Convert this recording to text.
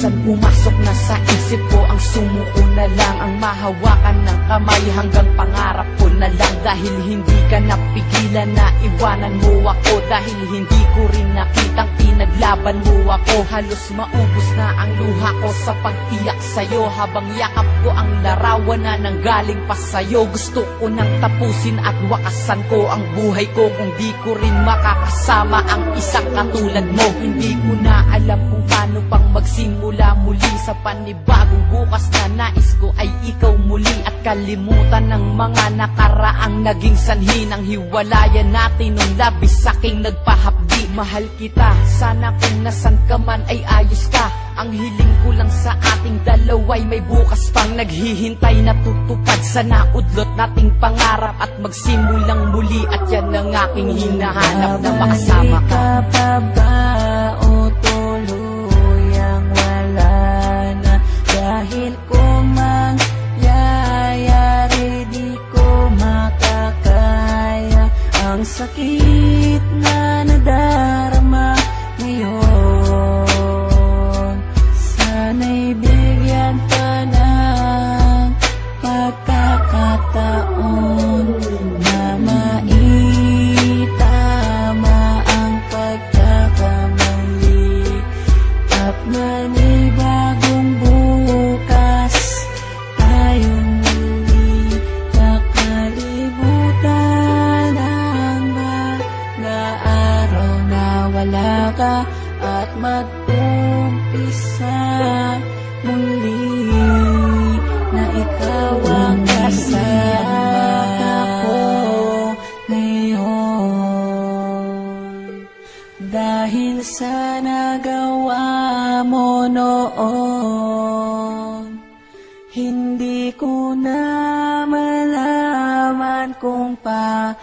minsan pumasok na sa isip ko ang sumuko na lang, ang mahawakan ng kamay hanggang pangarap ko na lang. Dahil hindi ka napigilan na iwanan mo ako, dahil hindi ko rin nakitang pinaglaban mo ako. Halos maubos na ang luha ko sa pag-iyak sa'yo, habang yakap ko ang larawan na nanggaling pa sa'yo. Gusto ko nang tapusin at wakasan ko ang buhay ko kung di ko rin makakasama ang isang katulad mo. Hindi ko na alam kung paano pang magsimula muli sa panibagong bukas na nais ko ay ikaw muli, at kalimutan ng mga nakaraang naging sanhi ng hiwalayan natin nung labis saking nagpahapdi. Mahal kita, sana kung nasan ka man ay ayos ka. Ang hiling ko lang sa ating dalawa'y may bukas pang naghihintay na tutupad. Sana udlot nating pangarap at magsimulang muli, at yan ang aking hinahanap na makasama ka. Pa ba o tuluyang wala na? Dahil kung mangyayari di ko makakaya ang sakit na nadarama ngayon. Sana'y bigyan pa ng pagkakataon na maitama ang pagkakamali, at manibagong bukas tayong muli nakalimutan ang mga araw na wala ka, at mag-umpisa muli na ikaw ang kasama ko ngayon. Dahil sa nagawa mo noon, hindi ko na malaman kung paano